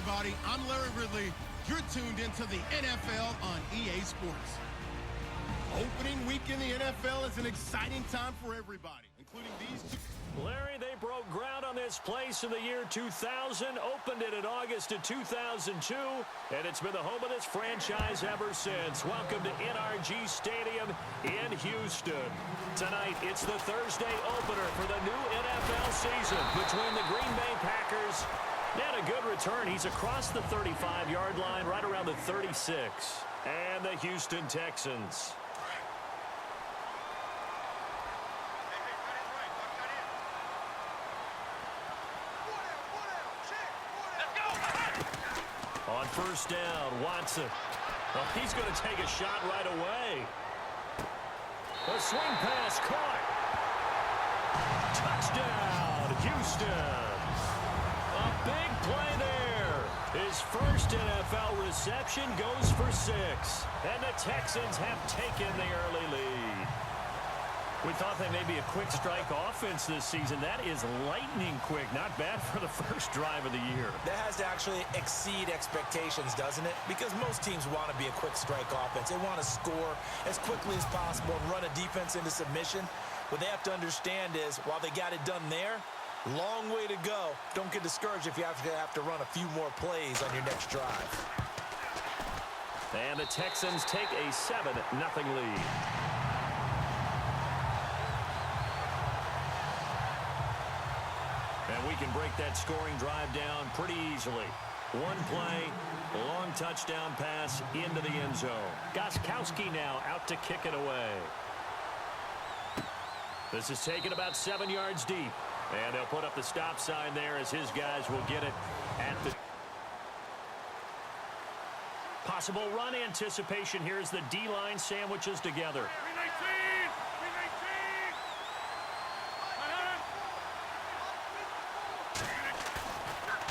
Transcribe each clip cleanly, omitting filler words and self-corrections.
everybody. I'm Larry Ridley. You're tuned into the NFL on EA Sports. Opening week in the NFL is an exciting time for everybody, including these two. Larry, they broke ground on this place in the year 2000, opened it in August of 2002, and it's been the home of this franchise ever since. Welcome to NRG Stadium in Houston. Tonight, it's the Thursday opener for the new NFL season between the Green Bay Packers and a good return. He's across the 35-yard line, right around the 36, and the Houston Texans. On first down, Watson. Well, he's going to take a shot right away. A swing pass caught. Touchdown, Houston. A big play there. His first NFL reception goes for 6. And the Texans have taken the early lead. We thought they may be a quick strike offense this season. That is lightning quick. Not bad for the first drive of the year. That has to actually exceed expectations, doesn't it? Because most teams want to be a quick strike offense. They want to score as quickly as possible and run a defense into submission. What they have to understand is, while they got it done there, long way to go. Don't get discouraged if you have to run a few more plays on your next drive. And the Texans take a 7-0 lead. And we can break that scoring drive down pretty easily. One play, long touchdown pass into the end zone. Gostkowski now out to kick it away. This is taken about 7 yards deep. And they'll put up the stop sign there as his guys will get it at the possible run anticipation. Here's the D-line sandwiches together.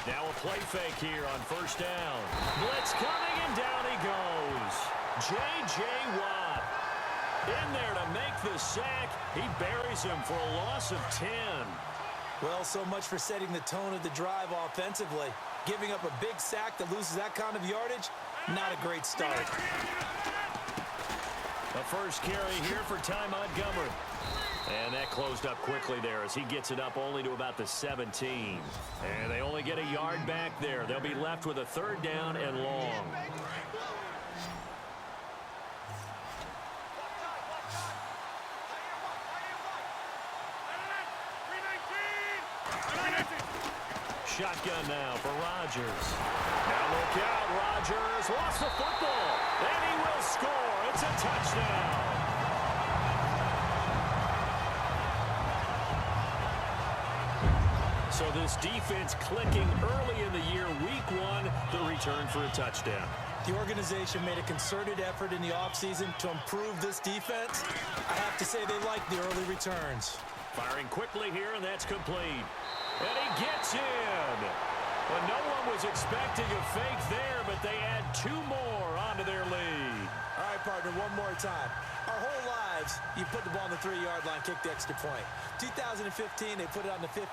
Now a play fake here on first down. Blitz coming, and down he goes. J.J. Watt in there to make the sack. He buries him for a loss of 10. Well, so much for setting the tone of the drive offensively. Giving up a big sack that loses that kind of yardage, not a great start. The first carry here for Ty Montgomery. And that closed up quickly there as he gets it up only to about the 17. And they only get a yard back there. They'll be left with a third down and long. Shotgun now for Rodgers. Now look out, Rodgers lost the football. And he will score. It's a touchdown. So this defense clicking early in the year, week 1, the return for a touchdown. The organization made a concerted effort in the offseason to improve this defense. I have to say they like the early returns. Firing quickly here, and that's complete. And he gets in. Well, no one was expecting a fake there, but they add 2 more onto their lead. All right, partner, one more time. Our whole lives, you put the ball on the 3-yard line, kick the extra point. 2015, they put it on the 15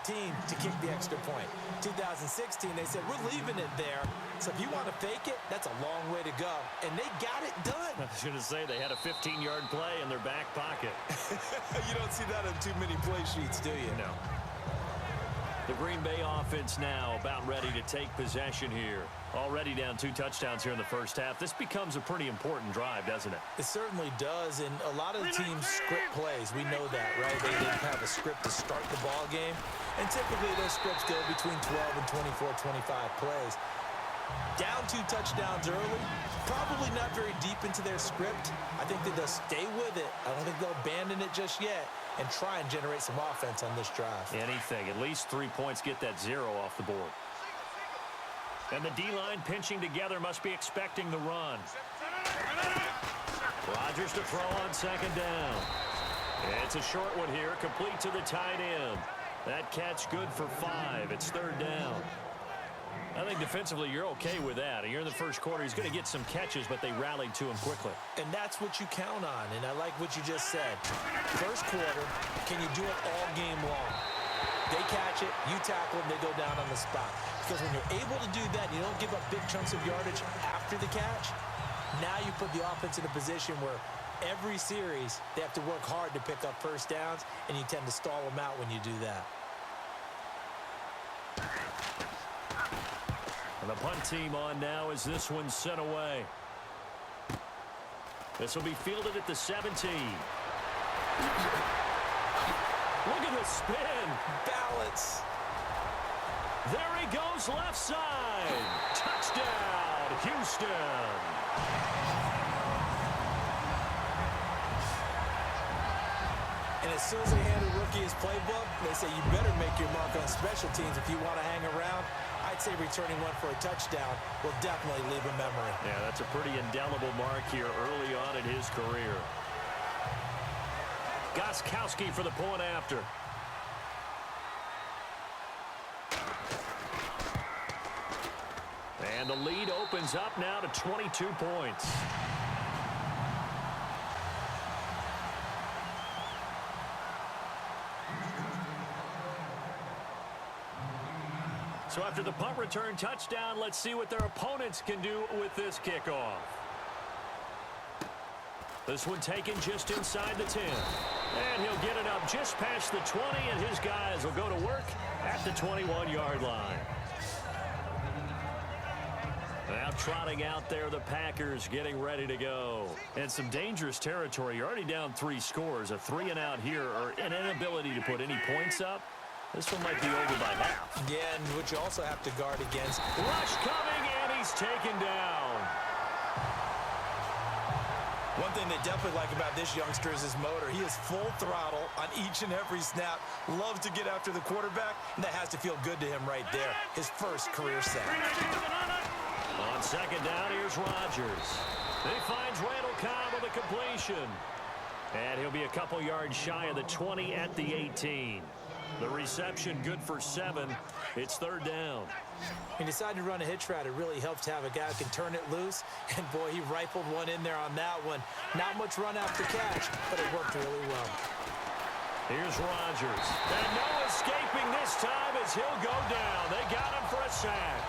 to kick the extra point. 2016, they said, we're leaving it there. So if you want to fake it, that's a long way to go. And they got it done. I was going to say, they had a 15-yard play in their back pocket. You don't see that on too many play sheets, do you? No. The Green Bay offense now about ready to take possession here. Already down 2 touchdowns here in the first half. This becomes a pretty important drive, doesn't it? It certainly does, and a lot of the teams script plays. We know that, right? They didn't have a script to start the ball game, and typically those scripts go between 12 and 24, 25 plays. Down 2 touchdowns early, probably not very deep into their script. I think that they'll stay with it. I don't think they'll abandon it just yet and try and generate some offense on this drive. Anything. At least 3 points, get that 0 off the board. And the D-line pinching together must be expecting the run. Rodgers to throw on second down. It's a short one here, complete to the tight end. That catch good for 5. It's third down. I think defensively you're okay with that. You're in the first quarter. He's going to get some catches, but they rallied to him quickly. And that's what you count on, and I like what you just said. First quarter, can you do it all game long? They catch it, you tackle them, they go down on the spot. Because when you're able to do that, you don't give up big chunks of yardage after the catch, now you put the offense in a position where every series they have to work hard to pick up first downs, and you tend to stall them out when you do that. And the punt team on now as this one's sent away. This will be fielded at the 17. Look at the spin. Balance. There he goes left side. Touchdown, Houston. And as soon as they hand a rookie his playbook, they say you better make your mark on special teams if you want to hang around. I'd say returning one for a touchdown will definitely leave a memory. Yeah, that's a pretty indelible mark here early on in his career. Gostkowski for the point after. And the lead opens up now to 22 points. So after the punt return touchdown, let's see what their opponents can do with this kickoff. This one taken just inside the 10. And he'll get it up just past the 20, and his guys will go to work at the 21-yard line. Now trotting out there, the Packers getting ready to go. And some dangerous territory. You're already down 3 scores. A 3-and-out here, or an inability to put any points up. This one might be over by half. Yeah, and what you also have to guard against. Rush coming, and he's taken down. One thing they definitely like about this youngster is his motor. He is full throttle on each and every snap. Loves to get after the quarterback, and that has to feel good to him right there. His first career sack. On second down, here's Rodgers. He finds Randall Cobb with a completion. And he'll be a couple yards shy of the 20 at the 18. The reception good for 7. It's third down. He decided to run a hitch route. It really helps to have a guy who can turn it loose. And, boy, he rifled one in there on that one. Not much run after catch, but it worked really well. Here's Rodgers. And no escaping this time as he'll go down. They got him for a sack.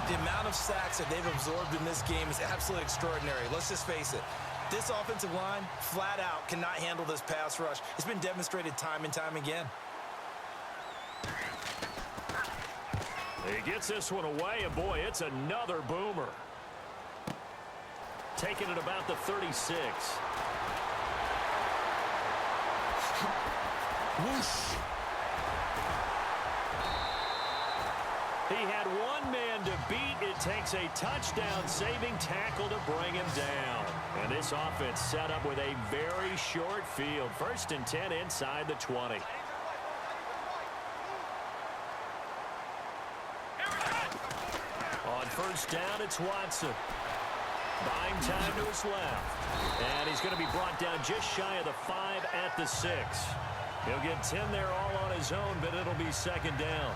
The amount of sacks that they've absorbed in this game is absolutely extraordinary. Let's just face it. This offensive line, flat out, cannot handle this pass rush. It's been demonstrated time and time again. He gets this one away, and boy, it's another boomer. Taking it about the 36. Whoosh. He had one man to beat. It takes a touchdown-saving tackle to bring him down. And this offense set up with a very short field. 1st and 10 inside the 20. On first down, it's Watson. Buying time to his left. And he's going to be brought down just shy of the 5 at the 6. He'll get 10 there all on his own, but it'll be second down.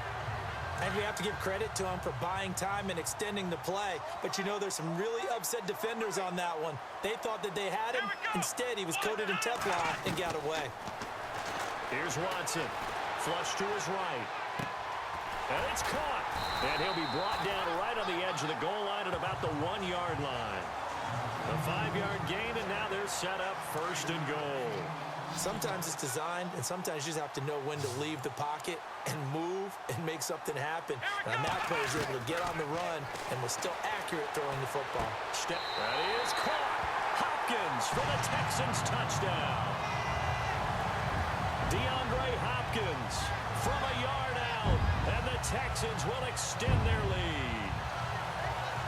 And we have to give credit to him for buying time and extending the play. But you know, there's some really upset defenders on that one. They thought that they had him. Instead, he was coated in Teflon and got away. Here's Watson. Flush to his right. And it's caught. And he'll be brought down right on the edge of the goal line at about the 1-yard line. A 5-yard gain, and now they're set up 1st and goal. Sometimes it's designed, and sometimes you just have to know when to leave the pocket and move and make something happen. And that player is able to get on the run and was still accurate throwing the football. Step. That is caught. Hopkins for the Texans touchdown. DeAndre Hopkins from a yard out, and the Texans will extend their lead.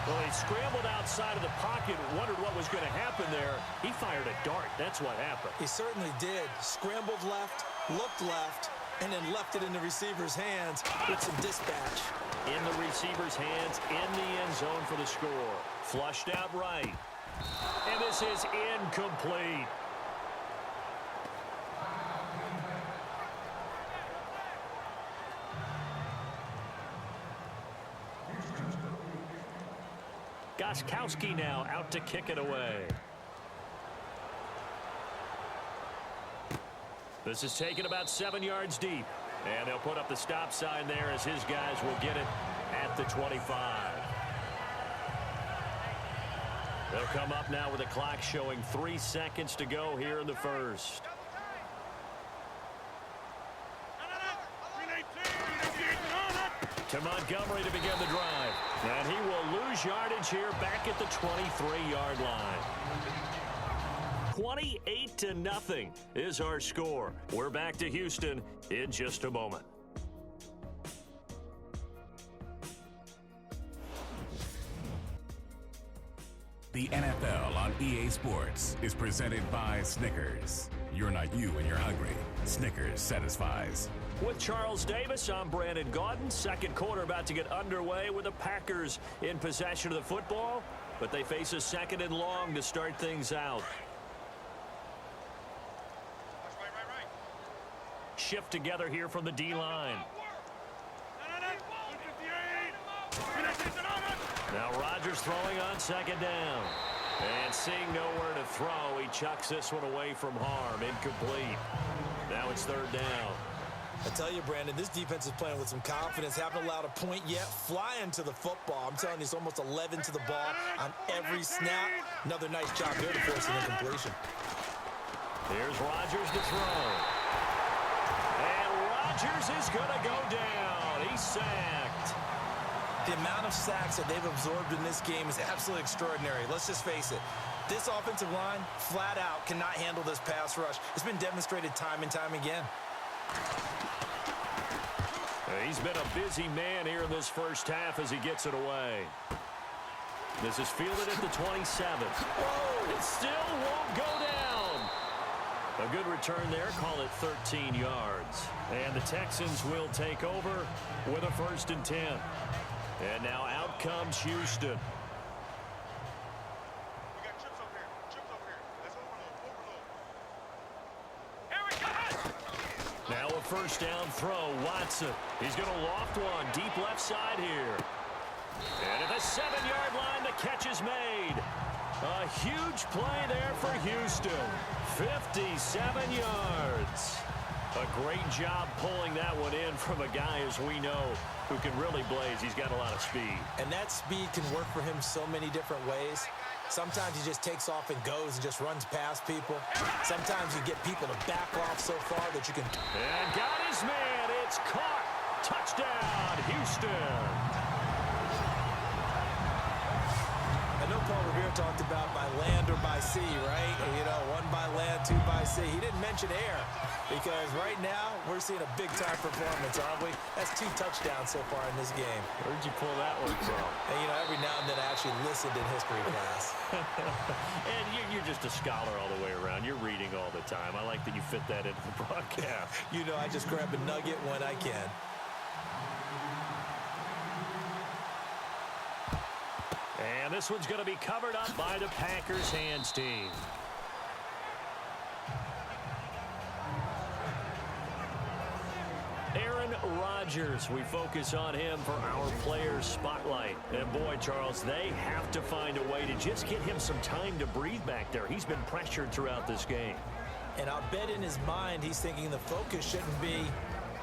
Well, he scrambled outside of the pocket, wondered what was going to happen there. He fired a dart. That's what happened. He certainly did. Scrambled left, looked left, and then left it in the receiver's hands with some dispatch. In the receiver's hands, in the end zone for the score. Flushed out right. And this is incomplete. Gostkowski now out to kick it away. This is taken about 7 yards deep. And they'll put up the stop sign there as his guys will get it at the 25. They'll come up now with the clock showing 3 seconds to go here in the first. To Montgomery to begin the drive. And he will lose yardage here back at the 23-yard line. 28-0 is our score. We're back to Houston in just a moment. The NFL on EA Sports is presented by Snickers. You're not you when you're hungry. Snickers satisfies. With Charles Davis, I'm Brandon Gaudin. Second quarter about to get underway with the Packers in possession of the football, but they face a 2nd and long to start things out. Shift together here from the D-line. Now Rodgers throwing on 2nd down. And seeing nowhere to throw, he chucks this one away from harm. Incomplete. Now it's 3rd down. I tell you, Brandon, this defense is playing with some confidence. Haven't allowed a point yet. Flying to the football. I'm telling you, it's almost 11 to the ball on every snap. Another nice job there to force an incompletion. Here's Rodgers to throw. And Rodgers is going to go down. He's sacked. The amount of sacks that they've absorbed in this game is absolutely extraordinary. Let's just face it. This offensive line, flat out, cannot handle this pass rush. It's been demonstrated time and time again. He's been a busy man here in this first half as he gets it away. This is fielded at the 27th. Whoa, it still won't go down. A good return there, call it 13 yards. And the Texans will take over with a 1st and 10. And now out comes Houston. Now a 1st down throw, Watson. He's going to loft one deep left side here. And at the 7-yard line, the catch is made. A huge play there for Houston. 57 yards. A great job pulling that one in from a guy, as we know, who can really blaze. He's got a lot of speed. And that speed can work for him so many different ways. Sometimes he just takes off and goes and just runs past people. Sometimes you get people to back off so far that you can... And got his man. It's caught. Touchdown, Houston. I know Paul Revere talked about by land or by sea, right? You know, 1 by land, 2 by sea. He didn't mention air because right now we're seeing a big-time performance, aren't we? That's 2 touchdowns so far in this game. Where'd you pull that one from? And, you know, every now and then I actually listened in history class. And you're just a scholar all the way around. You're reading all the time. I like that you fit that into the broadcast. You know, I just grab a nugget when I can. And this one's going to be covered up by the Packers hands team. Aaron Rodgers, we focus on him for our players spotlight. And boy, Charles, they have to find a way to just get him some time to breathe back there. He's been pressured throughout this game. And I'll bet in his mind he's thinking the focus shouldn't be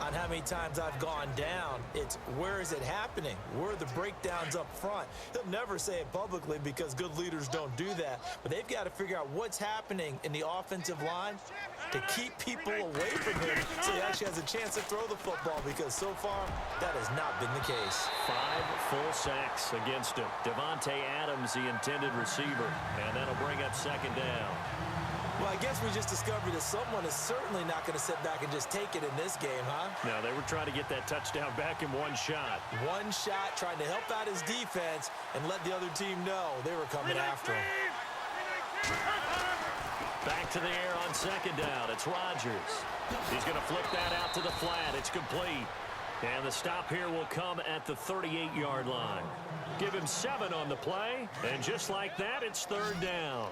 on how many times I've gone down. It's where is it happening? Where are the breakdowns up front? He'll never say it publicly because good leaders don't do that. But they've got to figure out what's happening in the offensive line to keep people away from him so he actually has a chance to throw the football, because so far that has not been the case. 5 full sacks against him. Devontae Adams, the intended receiver. And that'll bring up 2nd down. Well, I guess we just discovered that someone is certainly not going to sit back and just take it in this game, huh? No, they were trying to get that touchdown back in 1 shot. 1 shot, trying to help out his defense and let the other team know they were coming after him. Back to the air on 2nd down. It's Rodgers. He's going to flip that out to the flat. It's complete. And the stop here will come at the 38-yard line. Give him 7 on the play. And just like that, it's 3rd down.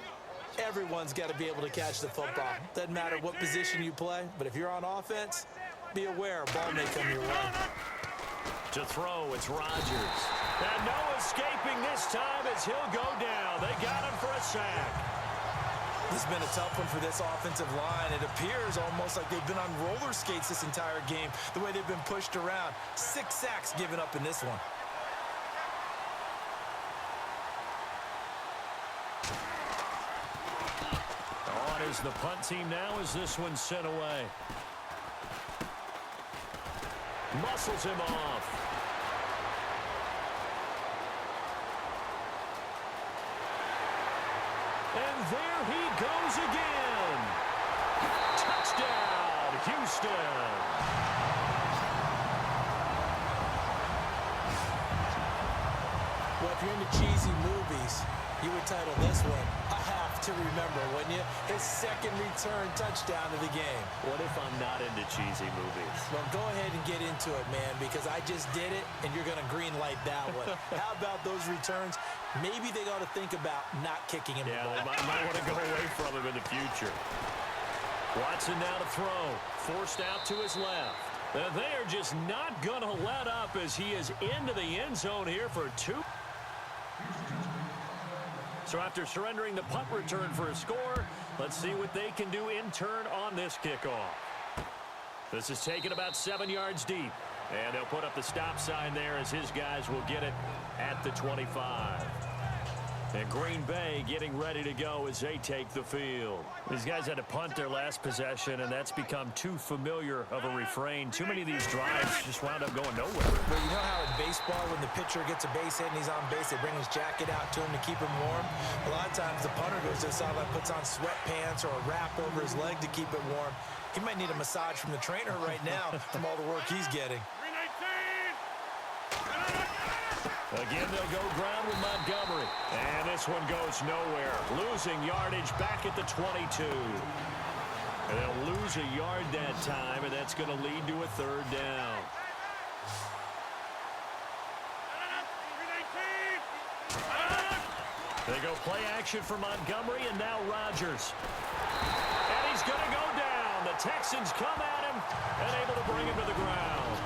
Everyone's got to be able to catch the football. Doesn't matter what position you play, but if you're on offense, be aware a ball may come your way. To throw, it's Rodgers. And no escaping this time as he'll go down. They got him for a sack. This has been a tough one for this offensive line. It appears almost like they've been on roller skates this entire game, the way they've been pushed around. 6 sacks given up in this one. On is the punt team now as this one's sent away. Muscles him off. And there he goes again. Touchdown, Houston. Well, if you're into cheesy movies, you would title this one A Have to Remember, wouldn't you? His second return touchdown of the game. What if I'm not into cheesy movies? Well, go ahead and get into it, man, because I just did it, and you're going to green light that one. How about those returns? Maybe they ought to think about not kicking him the ball. They might want to go away from him in the future. Watson now to throw. Forced out to his left. They are just not going to let up as he is into the end zone here for 2. So after surrendering the punt return for a score, let's see what they can do in turn on this kickoff. This is taken about 7 yards deep. And they'll put up the stop sign there as his guys will get it at the 25. And Green Bay getting ready to go as they take the field. These guys had to punt their last possession, and that's become too familiar of a refrain. Too many of these drives just wound up going nowhere. Well, you know how in baseball, when the pitcher gets a base hit and he's on base, they bring his jacket out to him to keep him warm? A lot of times the punter goes to the sideline, puts on sweatpants or a wrap over his leg to keep it warm. He might need a massage from the trainer right now from all the work he's getting. Again, they'll go ground with Montgomery. And this one goes nowhere. Losing yardage back at the 22. And they'll lose a yard that time, and that's going to lead to a 3rd down. They go play action for Montgomery, and now Rodgers. And he's going to go down. The Texans come at him and able to bring him to the ground.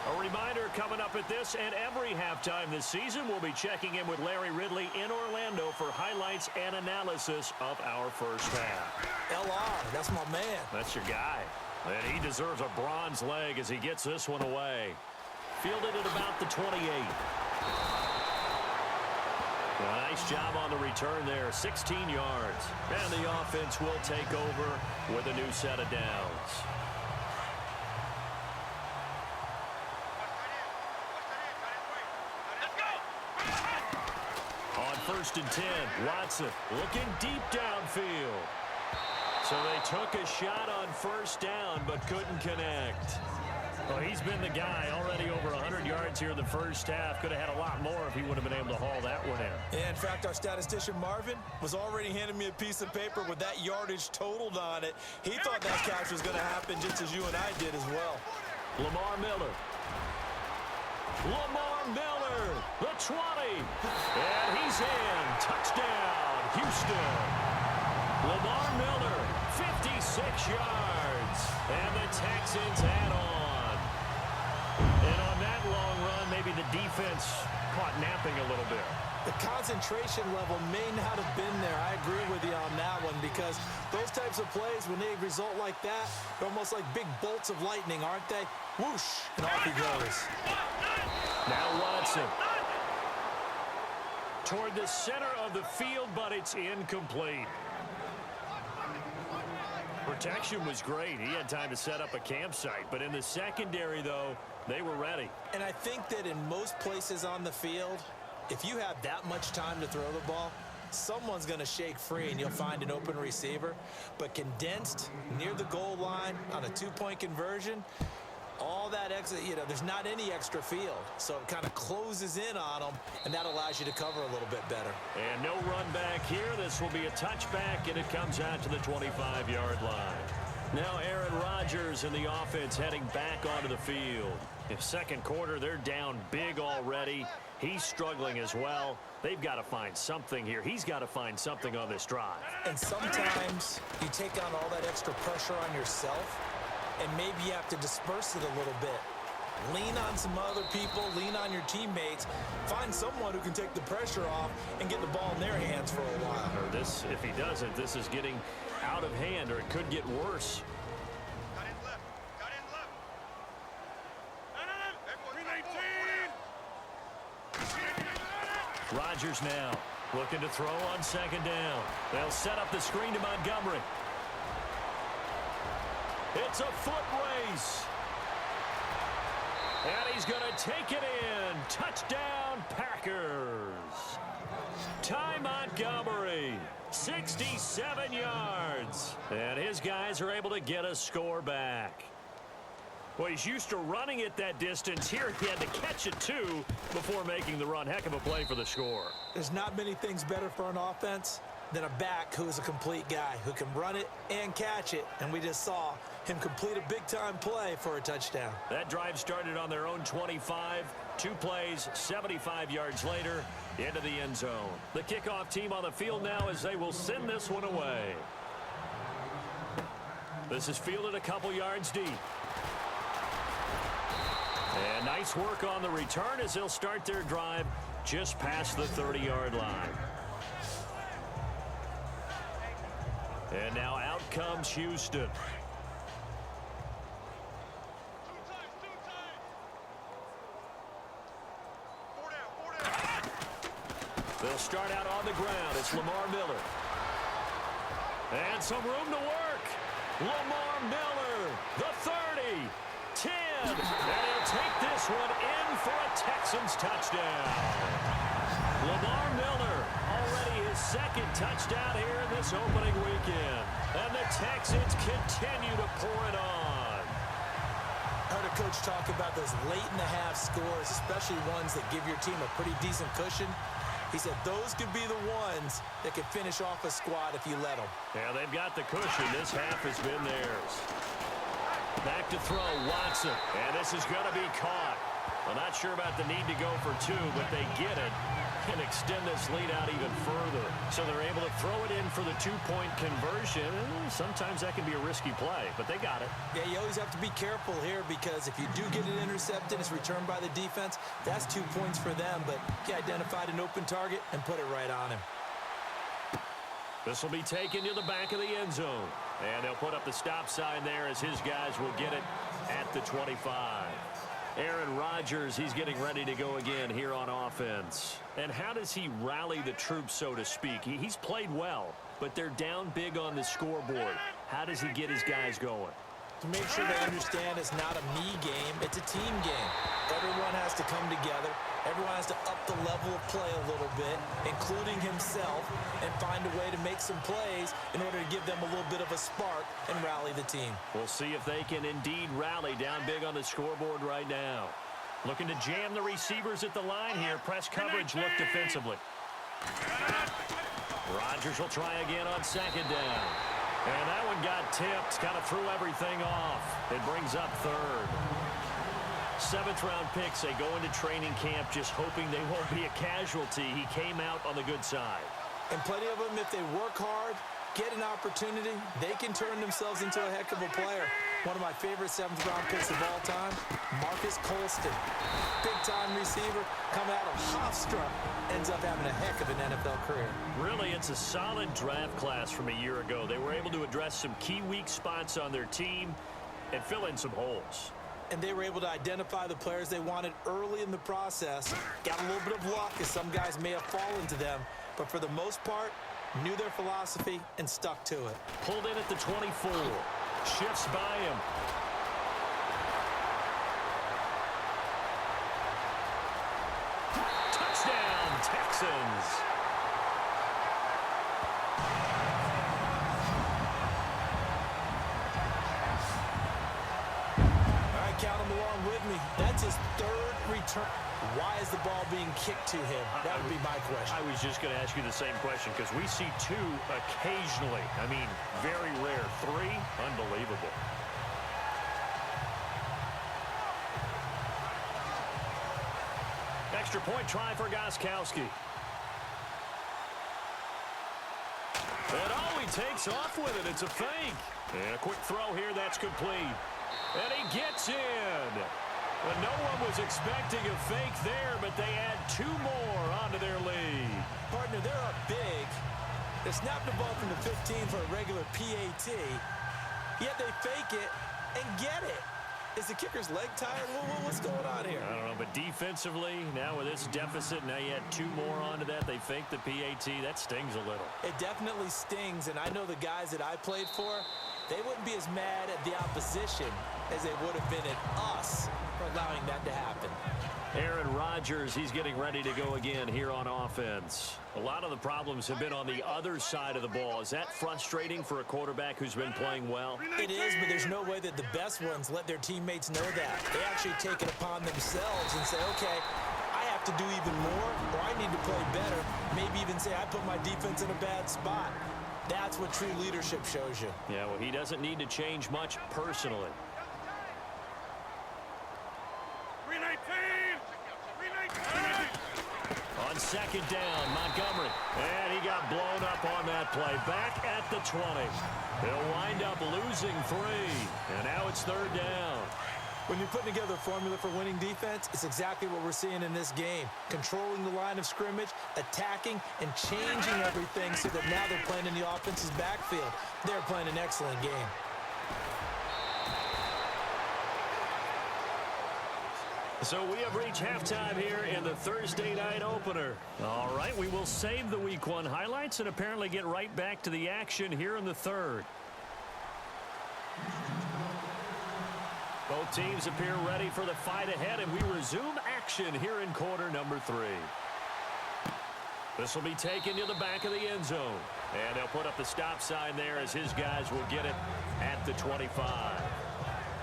A reminder coming up at this and every halftime this season, we'll be checking in with Larry Ridley in Orlando for highlights and analysis of our first half. LR, that's my man. That's your guy. And he deserves a bronze leg as he gets this one away. Fielded at about the 28. A nice job on the return there, 16 yards. And the offense will take over with a new set of downs. On 1st and 10, Watson looking deep downfield. So they took a shot on 1st down but couldn't connect. Well, he's been the guy already over 100 yards here in the first half. Could have had a lot more if he would have been able to haul that one in. Yeah, in fact, our statistician Marvin was already handing me a piece of paper with that yardage totaled on it. He thought that catch was going to happen just as you and I did as well. Lamar Miller. Lamar Miller, the 20. And he's in. Touchdown, Houston. Lamar Miller, 56 yards. And the Texans add on. And on that long run, maybe the defense caught napping a little bit. The concentration level may not have been there. I agree with you on that one because those types of plays, when they result like that, they're almost like big bolts of lightning, aren't they? Whoosh, and off he goes. Now Watson. Toward the center of the field, but it's incomplete. Protection was great. He had time to set up a campsite. But in the secondary, though, they were ready. And I think that in most places on the field, if you have that much time to throw the ball, someone's going to shake free and you'll find an open receiver. But condensed near the goal line on a 2-point conversion, all that extra, there's not any extra field. So it kind of closes in on them, and that allows you to cover a little bit better. And no run back here. This will be a touchback, and it comes out to the 25-yard line. Now Aaron Rodgers and the offense heading back onto the field. In second quarter, they're down big already. He's struggling as well. They've got to find something here. He's got to find something on this drive. And sometimes you take on all that extra pressure on yourself, and maybe you have to disperse it a little bit. Lean on some other people, lean on your teammates, find someone who can take the pressure off and get the ball in their hands for a while. Or this, if he doesn't, this is getting out of hand, or it could get worse. Got in left. Got in left. Rodgers now looking to throw on second down. They'll set up the screen to Montgomery. It's a foot race. And he's going to take it in. Touchdown, Packers. Ty Montgomery, 67 yards. And his guys are able to get a score back. Well, he's used to running it that distance. Here he had to catch it, too, before making the run. Heck of a play for the score. There's not many things better for an offense than a back who is a complete guy, who can run it and catch it. And we just saw him complete a big-time play for a touchdown. That drive started on their own 25. 2 plays, 75 yards later, into the end zone. The kickoff team on the field now as they will send this one away. This is fielded a couple yards deep. And nice work on the return as they'll start their drive just past the 30-yard line. And now out comes Houston. They'll start out on the ground. It's Lamar Miller. And some room to work. Lamar Miller, the 30, 10. And he'll take this one in for a Texans touchdown. Lamar Miller, already his second touchdown here in this opening weekend. And the Texans continue to pour it on. I heard a coach talk about those late-in-the-half scores, especially ones that give your team a pretty decent cushion. He said those could be the ones that could finish off a squad if you let them. Yeah, they've got the cushion. This half has been theirs. Back to throw, Watson. And this is going to be caught. I'm not sure about the need to go for 2, but they get it and extend this lead out even further. So they're able to throw it in for the 2-point conversion. Sometimes that can be a risky play, but they got it. Yeah, you always have to be careful here because if you do get it intercepted, it's returned by the defense, that's 2 points for them. But he identified an open target and put it right on him. This will be taken to the back of the end zone. And they'll put up the stop sign there as his guys will get it at the 25. Aaron Rodgers, he's getting ready to go again here on offense. And how does he rally the troops, so to speak? He's played well, but they're down big on the scoreboard. How does he get his guys going? To make sure they understand it's not a me game, it's a team game. Everyone has to come together. Everyone has to up the level of play a little bit, including himself, and find a way to make some plays in order to give them a little bit of a spark and rally the team. We'll see if they can indeed rally down big on the scoreboard right now. Looking to jam the receivers at the line here. Press coverage, look defensively. Rodgers will try again on second down. And that one got tipped, kind of threw everything off. It brings up third. 7th-round picks, they go into training camp just hoping they won't be a casualty. He came out on the good side. And plenty of them, if they work hard, get an opportunity, they can turn themselves into a heck of a player. One of my favorite 7th-round picks of all time, Marcus Colston. Big-time receiver, coming out of Hofstra, ends up having a heck of an NFL career. Really, it's a solid draft class from a year ago. They were able to address some key weak spots on their team and fill in some holes. And they were able to identify the players they wanted early in the process. Got a little bit of luck, as some guys may have fallen to them, but for the most part, knew their philosophy and stuck to it. Pulled in at the 24. Shifts by him. Touchdown, Texans. All right, count him along with me. That's his 3rd return. Why is the ball being kicked to him? That would be my question. I was just going to ask you the same question because we see 2 occasionally. I mean, very rare. 3, unbelievable. Extra point try for Gostkowski. And he takes off with it. It's a fake. And a quick throw here. That's complete. And he gets in. Well, no one was expecting a fake there, but they add 2 more onto their lead. Partner, they're up big. They snap the ball from the 15 for a regular PAT, yet they fake it and get it. Is the kicker's leg tired? What's going on here? I don't know, but defensively, now with this deficit, now you add 2 more onto that. They fake the PAT. That stings a little. It definitely stings, and I know the guys that I played for, they wouldn't be as mad at the opposition as they would have been at us for allowing that to happen. Aaron Rodgers, he's getting ready to go again here on offense. A lot of the problems have been on the other side of the ball. Is that frustrating for a quarterback who's been playing well? It is, but there's no way that the best ones let their teammates know that. They actually take it upon themselves and say, okay, I have to do even more, or I need to play better. Maybe even say, I put my defense in a bad spot. That's what true leadership shows you. Yeah, well, he doesn't need to change much personally. On second down, Montgomery. And he got blown up on that play. Back at the 20. He'll wind up losing 3. And now it's 3rd down. When you're putting together a formula for winning defense, it's exactly what we're seeing in this game. Controlling the line of scrimmage, attacking, and changing everything so that now they're playing in the offense's backfield. They're playing an excellent game. So we have reached halftime here in the Thursday night opener. All right, we will save the Week 1 highlights and apparently get right back to the action here in the 3rd. Both teams appear ready for the fight ahead, and we resume action here in quarter number 3. This will be taken to the back of the end zone. And they'll put up the stop sign there as his guys will get it at the 25.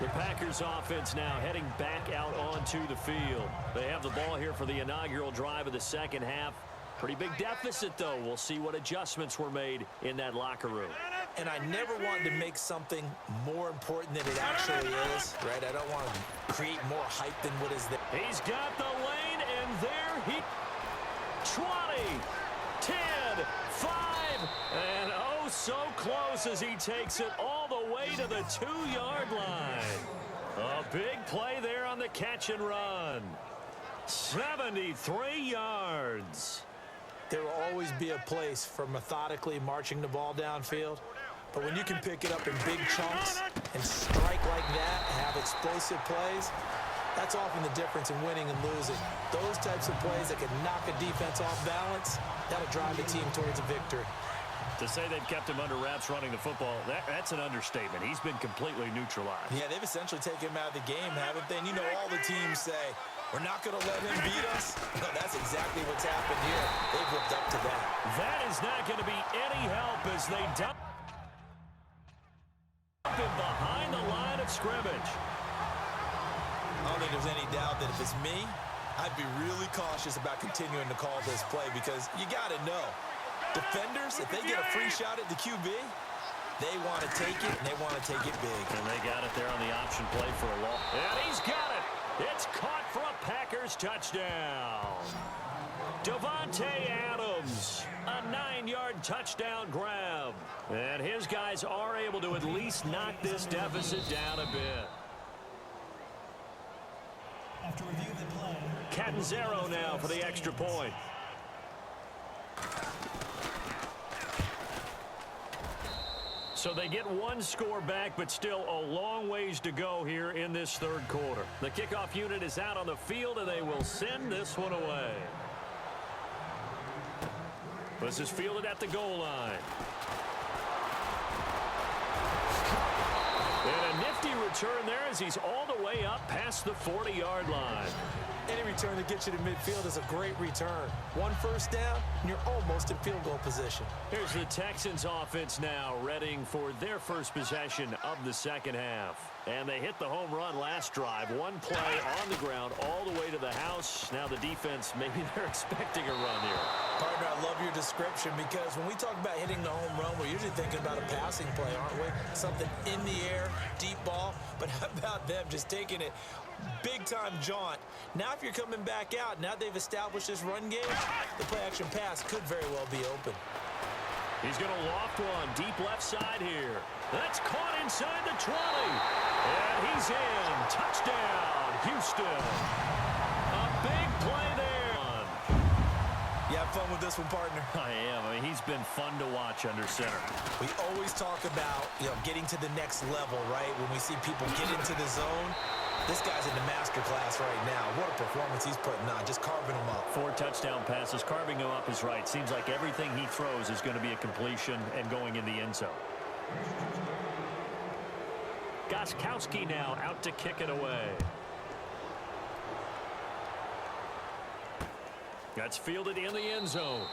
The Packers offense now heading back out onto the field. They have the ball here for the inaugural drive of the second half. Pretty big deficit, though. We'll see what adjustments were made in that locker room. And I never wanted to make something more important than it actually is, right? I don't want to create more hype than what is there. He's got the lane, and there he... 20, 10, 5, and oh, so close as he takes it all the way to the 2-yard line. A big play there on the catch and run. 73 yards. There will always be a place for methodically marching the ball downfield. But when you can pick it up in big chunks and strike like that and have explosive plays, that's often the difference in winning and losing. Those types of plays that can knock a defense off balance, that'll drive the team towards a victory. To say they've kept him under wraps running the football, that's an understatement. He's been completely neutralized. Yeah, they've essentially taken him out of the game, haven't they? And you know, all the teams say, we're not going to let him beat us. No, that's exactly what's happened here. They've lived up to that. That is not going to be any help as they dump him behind the line of scrimmage. I don't think there's any doubt that if it's me, I'd be really cautious about continuing to call this play because you got to know. Defenders, if they get a free shot at the QB, they want to take it, and they want to take it big. And they got it there on the option play for a loss. And he's got it. It's caught for a Packers touchdown. Devontae Adams, a 9-yard touchdown grab. And his guys are able to at least knock this deficit down a bit. After reviewing the play, Catanzaro now for the extra point. So they get one score back, but still a long ways to go here in this 3rd quarter. The kickoff unit is out on the field, and they will send this one away. This is fielded at the goal line. And a nifty return there as he's all the way up past the 40-yard line. Any return that gets you to midfield is a great return. 1 first down, and you're almost in field goal position. Here's the Texans offense now, readying for their first possession of the second half. And they hit the home run last drive. One play on the ground all the way to the house. Now the defense, maybe they're expecting a run here. Partner, I love your description because when we talk about hitting the home run, we're usually thinking about a passing play, aren't we? Something in the air, deep ball. But how about them just taking it big-time jaunt? Now if you're coming back out, now they've established this run game, the play-action pass could very well be open. He's going to loft one deep left side here. That's caught inside the 20. And he's in. Touchdown, Houston. A big play there. You have fun with this one, partner? I am. I mean, he's been fun to watch under center. We always talk about, getting to the next level, right? When we see people get into the zone, this guy's in the master class right now. What a performance he's putting on, just carving them up. 4 touchdown passes, carving them up is right. Seems like everything he throws is going to be a completion and going in the end zone. Gostkowski now out to kick it away. That's fielded in the end zone.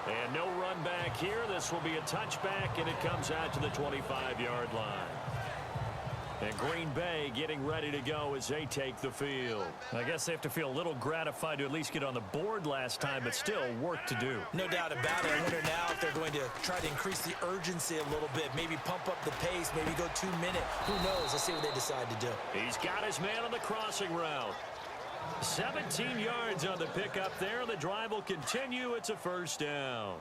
And no run back here. This will be a touchback, and it comes out to the 25-yard line. And Green Bay getting ready to go as they take the field. I guess they have to feel a little gratified to at least get on the board last time, but still work to do. No doubt about it. I wonder now if they're going to try to increase the urgency a little bit, maybe pump up the pace, maybe go 2-minute. Who knows? Let's see what they decide to do. He's got his man on the crossing route. 17 yards on the pickup there. The drive will continue. It's a first down.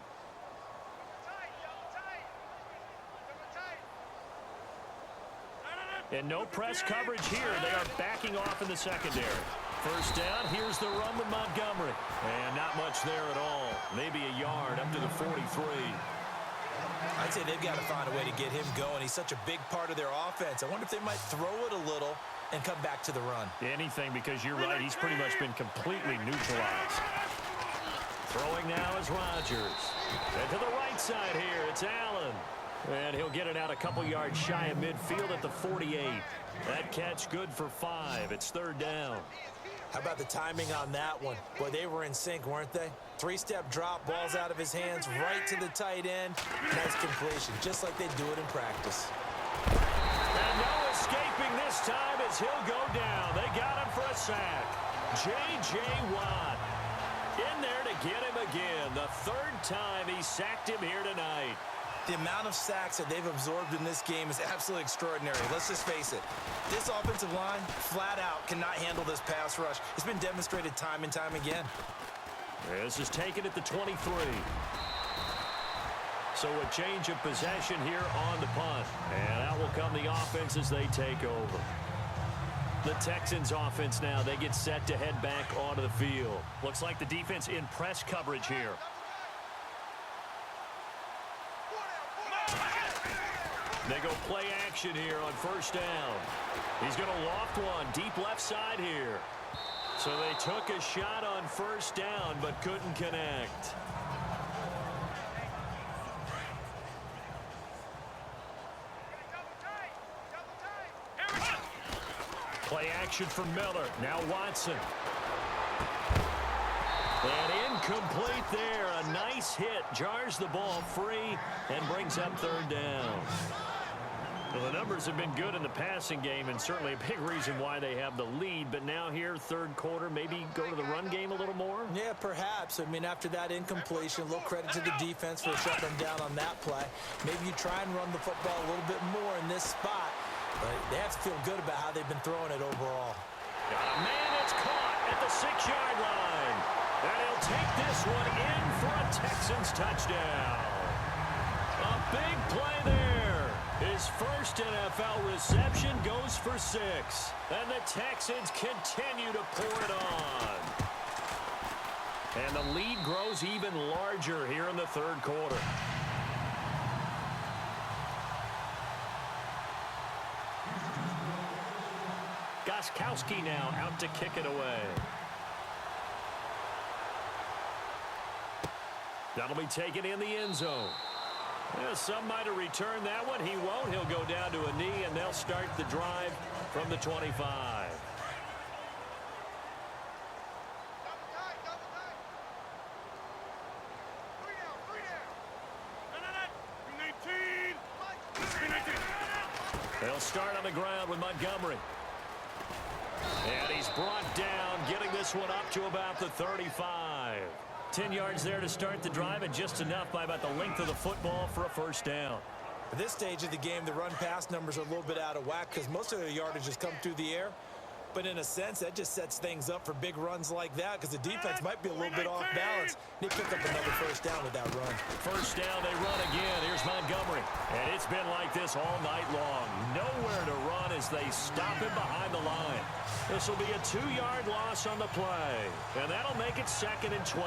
And no press coverage here. They are backing off in the secondary. First down. Here's the run with Montgomery. And not much there at all. Maybe a yard up to the 43. I'd say they've got to find a way to get him going. He's such a big part of their offense. I wonder if they might throw it a little and come back to the run. Anything, because you're right. He's pretty much been completely neutralized. Throwing now is Rodgers. And to the right side here, it's Allen. And he'll get it out a couple yards shy of midfield at the 48. That catch good for 5. It's third down. How about the timing on that one? Boy, they were in sync, weren't they? 3-step drop, ball's out of his hands, right to the tight end. Nice completion, just like they do it in practice. And no escaping this time as he'll go down. They got him for a sack. J.J. Watt in there to get him again. The third time he sacked him here tonight. The amount of sacks that they've absorbed in this game is absolutely extraordinary. Let's just face it. This offensive line, flat out, cannot handle this pass rush. It's been demonstrated time and time again. This is taken at the 23. So a change of possession here on the punt. And out will come the offense as they take over. The Texans offense now, they get set to head back onto the field. Looks like the defense in press coverage here. They go play action here on first down. He's going to loft one deep left side here. So they took a shot on first down but couldn't connect. Play action from Miller. Now Watson. And incomplete there. A nice hit. Jars the ball free and brings up third down. Well, the numbers have been good in the passing game and certainly a big reason why they have the lead. But now here, third quarter, maybe go to the run game a little more? Yeah, perhaps. I mean, after that incompletion, a little credit to the defense for shutting them down on that play. Maybe you try and run the football a little bit more in this spot. But they have to feel good about how they've been throwing it overall. Got a man that's caught at the 6-yard line. And he'll take this one in for a Texans touchdown. A big play there. His first NFL reception goes for 6. And the Texans continue to pour it on. And the lead grows even larger here in the third quarter. Gostkowski now out to kick it away. That'll be taken in the end zone. Yeah, some might have returned that one. He won't. He'll go down to a knee, and they'll start the drive from the 25. They'll start on the ground with Montgomery. And he's brought down, getting this one up to about the 35. 10 yards there to start the drive, and just enough by about the length of the football for a first down. At this stage of the game, the run-pass numbers are a little bit out of whack because most of their yardage has come through the air. But in a sense, that just sets things up for big runs like that because the defense might be a little bit off balance. They pick up another first down with that run. First down, they run again. Here's Montgomery. And it's been like this all night long. Nowhere to run as they stop him behind the line. This will be a 2-yard loss on the play. And that'll make it 2nd and 12.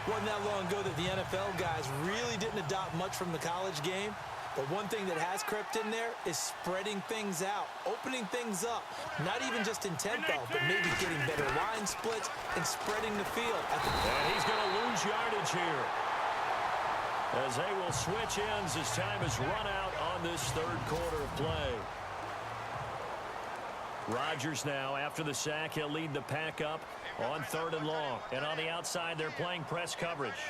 Wasn't that long ago that the NFL guys really didn't adopt much from the college game. But one thing that has crept in there is spreading things out, opening things up. Not even just in tempo, but maybe getting better line splits and spreading the field. And he's going to lose yardage here, as they will switch ends as time is run out on this third quarter of play. Rodgers now, after the sack, he'll lead the pack up on 3rd and long. And on the outside, they're playing press coverage.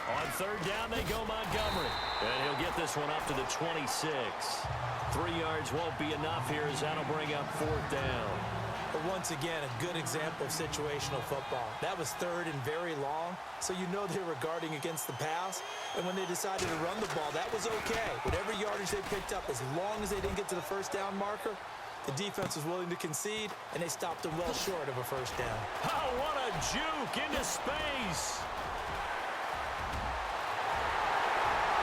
On 3rd down, they go Montgomery. And he'll get this one up to the 26. 3 yards won't be enough here, as that'll bring up 4th down. But once again, a good example of situational football. That was 3rd and very long, so you know they were guarding against the pass. And when they decided to run the ball, that was okay. Whatever yardage they picked up, as long as they didn't get to the first down marker, the defense was willing to concede, and they stopped them well short of a first down. Oh, what a juke into space.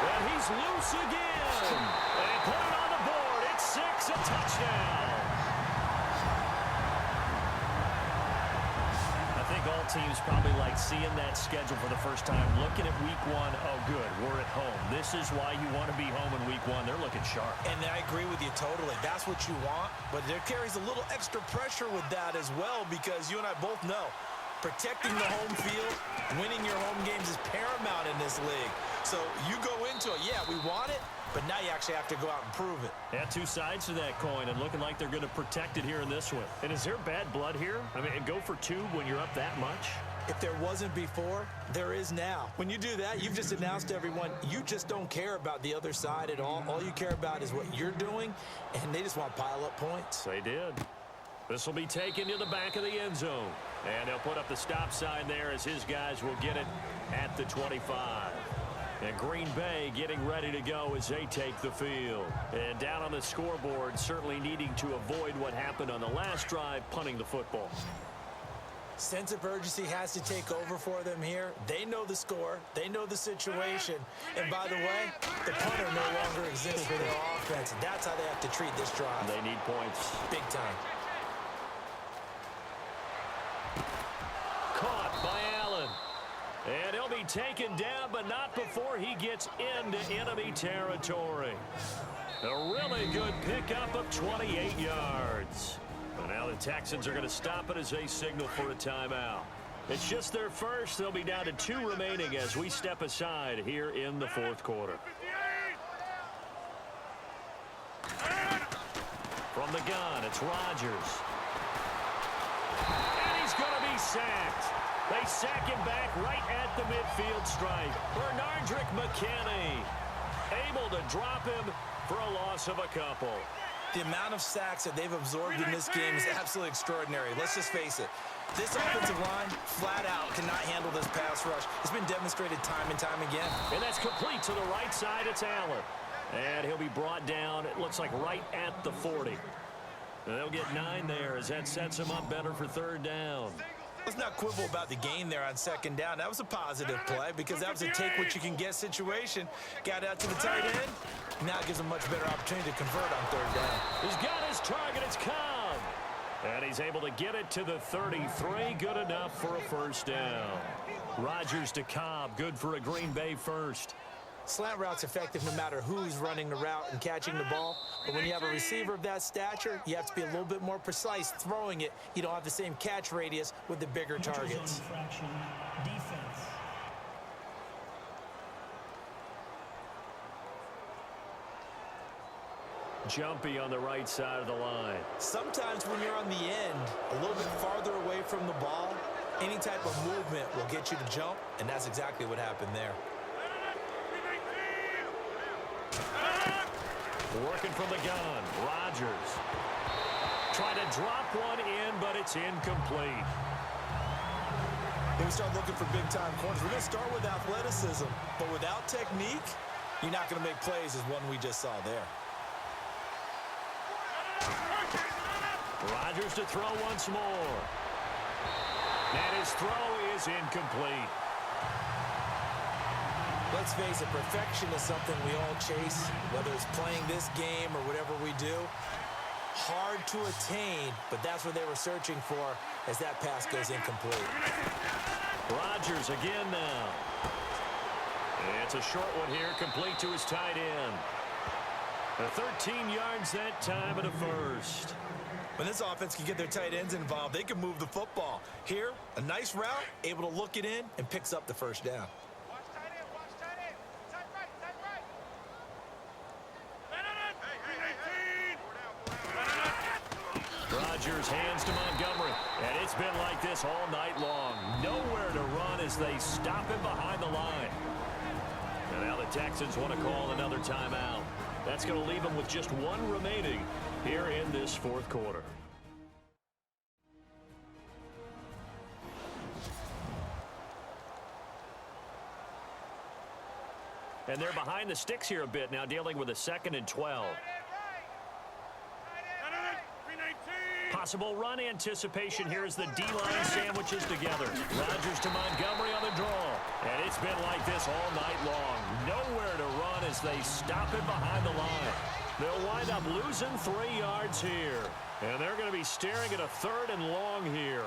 And he's loose again. They put it on the board. It's 6, a touchdown. I think all teams probably like seeing that schedule for the first time, looking at week 1. Oh, good, we're at home. This is why you want to be home in week 1. They're looking sharp. And I agree with you totally. That's what you want, but there carries a little extra pressure with that as well, because you and I both know protecting the home field, winning your home games is paramount in this league. So you go into it, yeah, we want it, but now you actually have to go out and prove it. Yeah, 2 sides to that coin, and looking like they're going to protect it here in this one. And is there bad blood here? I mean, go for 2 when you're up that much? If there wasn't before, there is now. When you do that, you've just announced to everyone, you just don't care about the other side at all. All you care about is what you're doing, and they just want to pile up points. They did. This will be taken to the back of the end zone. And they'll put up the stop sign there as his guys will get it at the 25. And Green Bay getting ready to go as they take the field. And down on the scoreboard, certainly needing to avoid what happened on the last drive, punting the football. Sense of urgency has to take over for them here. They know the score. They know the situation. And by the way, the punter no longer exists for their offense. And that's how they have to treat this drive. They need points. Big time. Caught by Allen. And he'll be taken down, but not before he gets into enemy territory. A really good pickup of 28 yards. But now the Texans are going to stop it as they signal for a timeout. It's just their first. They'll be down to 2 remaining as we step aside here in the 4th quarter. From the gun, it's Rodgers. And he's going to be sacked. They sack him back right at the midfield stripe. Bernardrick McKinney able to drop him for a loss of a couple. The amount of sacks that they've absorbed in this game is absolutely extraordinary. Let's just face it. This offensive line, flat out, cannot handle this pass rush. It's been demonstrated time and time again. And that's complete to the right side. It's Allen. And he'll be brought down, it looks like, right at the 40. And they'll get 9 there as that sets him up better for 3rd down. Let's not quibble about the gain there on 2nd down. That was a positive play because that was a take-what-you-can-get situation. Got out to the tight end. Now it gives him a much better opportunity to convert on 3rd down. He's got his target. It's Cobb. And he's able to get it to the 33. Good enough for a 1st down. Rodgers to Cobb. Good for a Green Bay first. Slant route's effective no matter who's running the route and catching the ball. But when you have a receiver of that stature, you have to be a little bit more precise throwing it. You don't have the same catch radius with the bigger targets. Defense. Jumpy on the right side of the line. Sometimes when you're on the end, a little bit farther away from the ball, any type of movement will get you to jump, and that's exactly what happened there. Working from the gun, Rodgers. Trying to drop one in, but it's incomplete. When we start looking for big-time corners, we're going to start with athleticism. But without technique, you're not going to make plays as one we just saw there. Rodgers to throw once more. And his throw is incomplete. Let's face it, perfection is something we all chase, whether it's playing this game or whatever we do. Hard to attain, but that's what they were searching for as that pass goes incomplete. Rodgers again now. It's a short one here, complete to his tight end. 13 yards that time and a first. When this offense can get their tight ends involved, they can move the football. Here, a nice route, able to look it in, and picks up the first down. Watch tight end, watch tight end. Tight right, tight right. Hey. Rodgers hands to Montgomery, and it's been like this all night long. Nowhere to run as they stop him behind the line. And now the Texans want to call another timeout. That's going to leave them with just one remaining here in this fourth quarter. And they're behind the sticks here a bit now, dealing with a 2nd and 12. Possible run anticipation here as the D-line sandwiches together. Rodgers to Montgomery on the draw. And it's been like this all night long. Nowhere to run as they stop it behind the line. They'll wind up losing 3 yards here. And they're going to be staring at a 3rd and long here.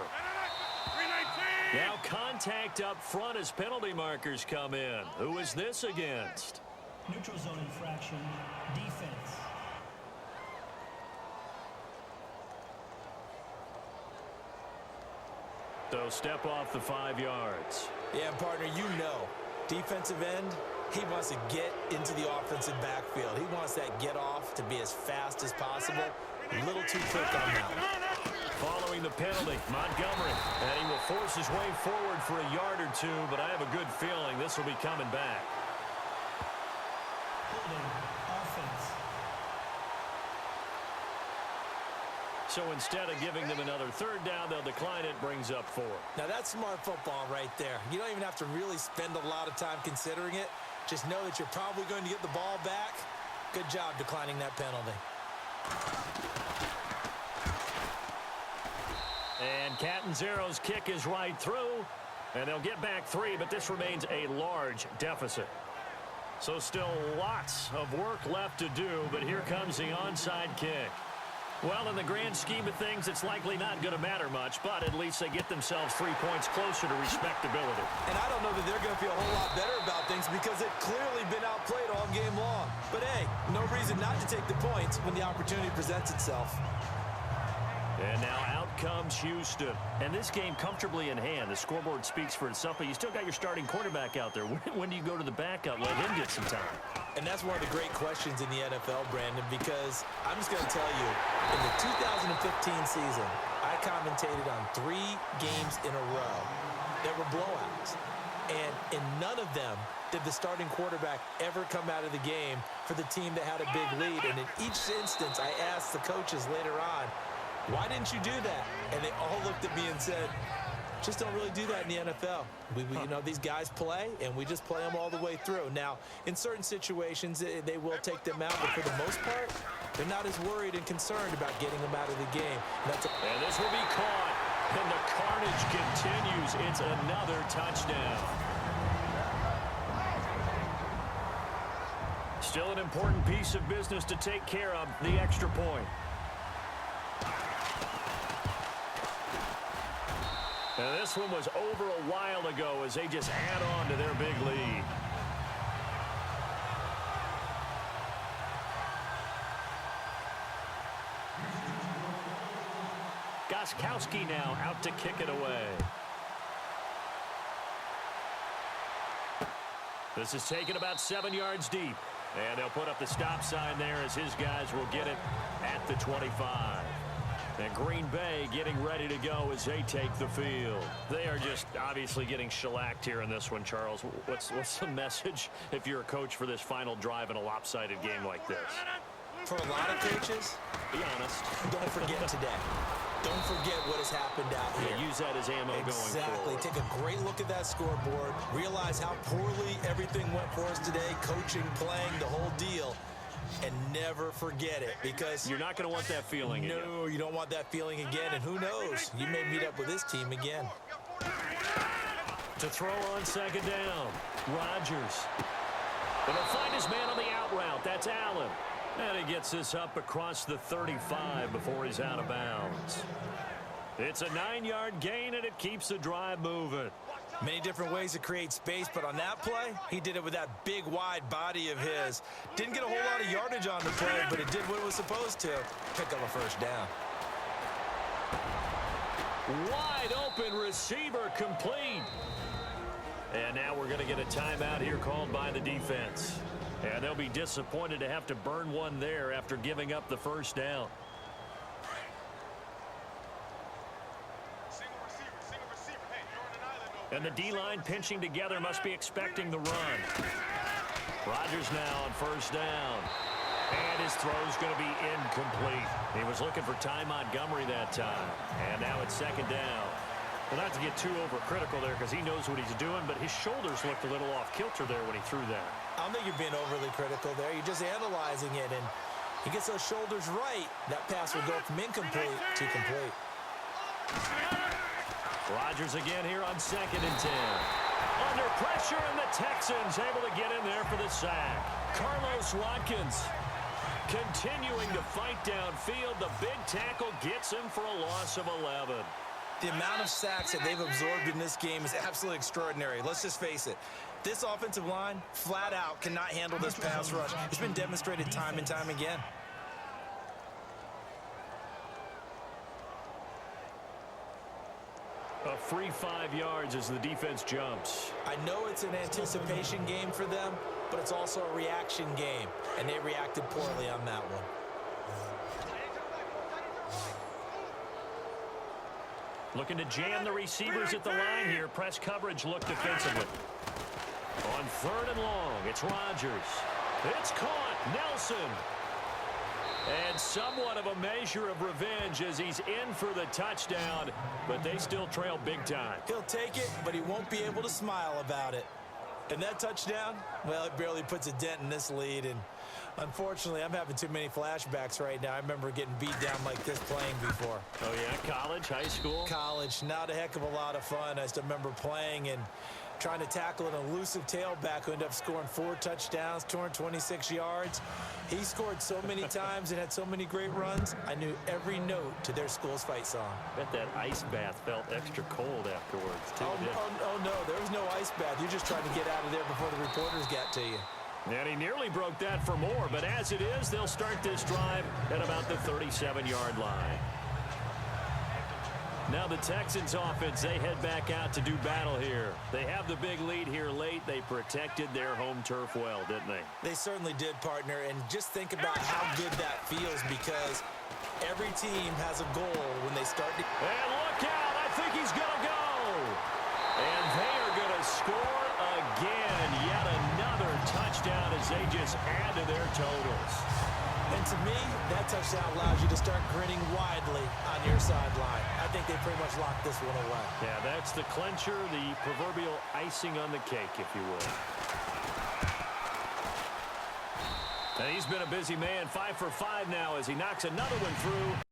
Now contact up front as penalty markers come in. Who is this against? Neutral zone infraction. Defense. So step off the 5 yards. Yeah, partner, you know, defensive end, he wants to get into the offensive backfield. He wants that get off to be as fast as possible. A little too quick on that. Following the penalty, Montgomery, and he will force his way forward for a yard or two, but I have a good feeling this will be coming back. Holding. Offense. So instead of giving them another 3rd down, they'll decline it, brings up 4. Now, that's smart football right there. You don't even have to really spend a lot of time considering it. Just know that you're probably going to get the ball back. Good job declining that penalty. And Catanzaro's kick is right through, and they'll get back 3, but this remains a large deficit. So still lots of work left to do, but here comes the onside kick. Well, in the grand scheme of things, it's likely not going to matter much, but at least they get themselves 3 points closer to respectability. And I don't know that they're going to feel a whole lot better about things because they've clearly been outplayed all game long. But, hey, no reason not to take the points when the opportunity presents itself. And now out comes Houston. And this game comfortably in hand. The scoreboard speaks for itself, but you still got your starting quarterback out there. When do you go to the backup? Let him get some time. And that's one of the great questions in the NFL, Brandon, because I'm just going to tell you, in the 2015 season, I commentated on 3 games in a row that were blowouts. And in none of them did the starting quarterback ever come out of the game for the team that had a big lead. And in each instance, I asked the coaches later on, why didn't you do that? And they all looked at me and said, just don't really do that in the NFL. You know, these guys play, and we just play them all the way through. Now, in certain situations, they will take them out, but for the most part, they're not as worried and concerned about getting them out of the game. And this will be caught, and the carnage continues. It's another touchdown. Still an important piece of business to take care of, the extra point. And this one was over a while ago as they just add on to their big lead. Gostkowski now out to kick it away. This is taken about 7 yards deep. And they'll put up the stop sign there as his guys will get it at the 25. And Green Bay getting ready to go as they take the field. They are just obviously getting shellacked here in this one, Charles. What's the message if you're a coach for this final drive in a lopsided game like this? For a lot of coaches, be honest. Don't forget today. Don't forget what has happened out here. Yeah, use that as ammo going forward. Exactly. Take a great look at that scoreboard. Realize how poorly everything went for us today. Coaching, playing, the whole deal. and never forget it, because You're not going to want that feeling again. no, you don't want that feeling again, and who knows, you may meet up with this team again. To throw on second down, Rodgers. But he'll find his man on the out route. That's Allen. And he gets this up across the 35 before he's out of bounds. It's a 9-yard gain, and it keeps the drive moving. Many different ways to create space, but on that play, he did it with that big, wide body of his. Didn't get a whole lot of yardage on the play, but it did what it was supposed to. Pick up a first down. Wide open receiver complete. And now we're going to get a timeout here called by the defense. And they'll be disappointed to have to burn one there after giving up the first down. And the D-line pinching together must be expecting the run. Rodgers now on first down. And his throw's going to be incomplete. He was looking for Ty Montgomery that time. And now it's second down. Well, not to get too overcritical there because he knows what he's doing, but his shoulders looked a little off kilter there when he threw that. I don't think you're being overly critical there. You're just analyzing it, and he gets those shoulders right. That pass will go from incomplete to complete. Rodgers again here on 2nd and 10. Under pressure, and the Texans able to get in there for the sack. Carlos Watkins continuing to fight downfield. The big tackle gets him for a loss of 11. The amount of sacks that they've absorbed in this game is absolutely extraordinary. Let's just face it. This offensive line, flat out, cannot handle this pass rush. It's been demonstrated time and time again. A free 5 yards as the defense jumps. I know it's an anticipation game for them, but it's also a reaction game, and they reacted poorly on that one. Looking to jam the receivers at the line here. Press coverage look defensively. On 3rd and long, it's Rodgers. It's caught. Nelson. And somewhat of a measure of revenge as he's in for the touchdown, but they still trail big time. He'll take it, but he won't be able to smile about it. And that touchdown, well, it barely puts a dent in this lead, and unfortunately, I'm having too many flashbacks right now. I remember getting beat down like this playing before. Oh, yeah? College, high school? College, not a heck of a lot of fun. I just remember playing and trying to tackle an elusive tailback who ended up scoring 4 touchdowns, 226 yards. He scored so many times and had so many great runs, I knew every note to their school's fight song. Bet that ice bath felt extra cold afterwards, too. Oh, no, there was no ice bath. You're just trying to get out of there before the reporters got to you. And he nearly broke that for more, but as it is, they'll start this drive at about the 37-yard line. Now the Texans offense, they head back out to do battle here. They have the big lead here late. They protected their home turf well, didn't they? They certainly did, partner, and just think about how good that feels, because every team has a goal when they start to... And look out, I think he's going to go. And they are going to score again. Yet another touchdown as they just add to their totals. And to me, that touchdown allows you to start grinning widely on your sideline. I think they pretty much locked this one away. Yeah, that's the clincher, the proverbial icing on the cake, if you will. And he's been a busy man, 5 for 5 now as he knocks another one through.